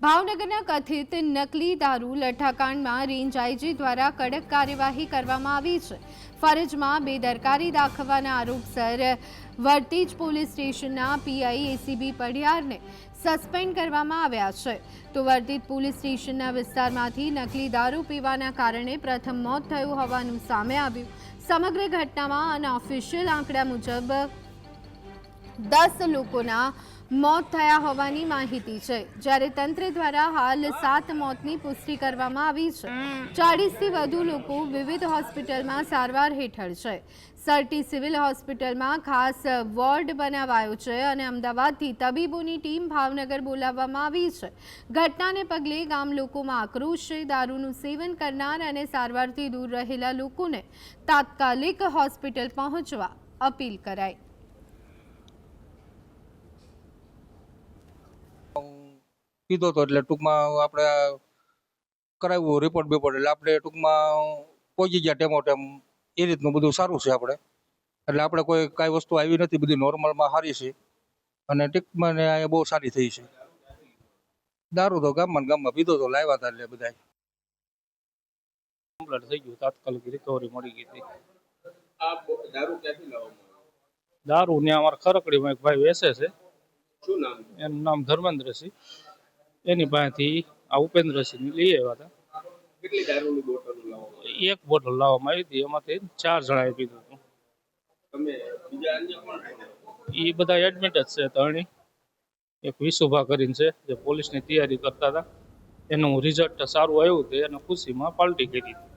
ભાવનગરના કથિત નકલી દારૂ લઠ્ઠાકાંડમાં રેન્જ આઈજી દ્વારા કડક કાર્યવાહી કરવામાં આવી છે। ફરજમાં બેદરકારી દાખવવાના આરોપસર વર્તેજ પોલીસ સ્ટેશનના પીઆઈ એસીબી પડિયારને સસ્પેન્ડ કરવામાં આવ્યા છે। તો વર્તેજ પોલીસ સ્ટેશનના વિસ્તારમાંથી નકલી દારૂ પીવાના કારણે પ્રથમ મોત થયું હોવાનું સામે આવ્યું। સમગ્ર ઘટનામાં અનઓફિશિયલ આંકડા મુજબ 10 લોકોના મોત થયા હોવાની માહિતી છે, જ્યારે તંત્ર દ્વારા હાલ 7 મોતની પુષ્ટિ કરવામાં આવી છે। 40થી વધુ લોકો વિવિધ હોસ્પિટલમાં સારવાર હેઠળ છે। સરટી સિવિલ હોસ્પિટલમાં ખાસ વોર્ડ બનાવાયો છે અને અમદાવાદથી તબીબોની ટીમ ભાવનગર બોલાવવામાં આવી છે। ઘટનાને પગલે ગામ લોકોમાં આક્રોશ છે। દારૂનું સેવન કરનાર અને સારવારથી દૂર રહેલા લોકોને તાત્કાલિક હોસ્પિટલ પહોંચવા અપીલ કરાઈ। કીધો તો એટલે ટૂંકમાં આપણે કરાવ્યું રિપોર્ટ બેપોર્ટ એટલે આપણે ટૂંકમાં પહોંચી ગયા ટેમો ટેમ એ રીતનું બધું સારું છે આપણે એટલે આપણે કોઈ કાંઈ વસ્તુ આવી નથી, બધી નોર્મલમાં સારી છે અને ટ્રીટમેન્ટ અહીંયા બહુ સારી થઈ છે। દારૂ તો ગામમાં પીધો તો લાવ્યા હતા એટલે બધા કમ્પ્લીટ થઈ ગયું, તાત્કાલિક રિકવરી મળી ગઈ હતી। આ દારૂ ક્યાંથી લાવવામાં આવ્યો? દારૂ ને અમારા ખરકડીમાં એક ભાઈ વેચે છે, શું નામ? એનું નામ ધર્મેન્દ્રસિંહ, એની પાસેથી આ ઉપેન્દ્રસિંહ લઈ આવ્યા હતા। કેટલી દારૂની બોટલો લાવવામાં એક બોટલ લાવવામાં આવી હતી, એમાંથી 4 જણાએ પીધું હતું। તમે બીજા અન્ય કોણ છો? એ બધા એડમિટ જ છે ત્રણેય। એક વિશુભા કરીને છે જે પોલીસની તૈયારી કરતા હતા, એનું રિઝલ્ટ સારું આવ્યું હતું, એને ખુશીમાં પાર્ટી કરી હતી।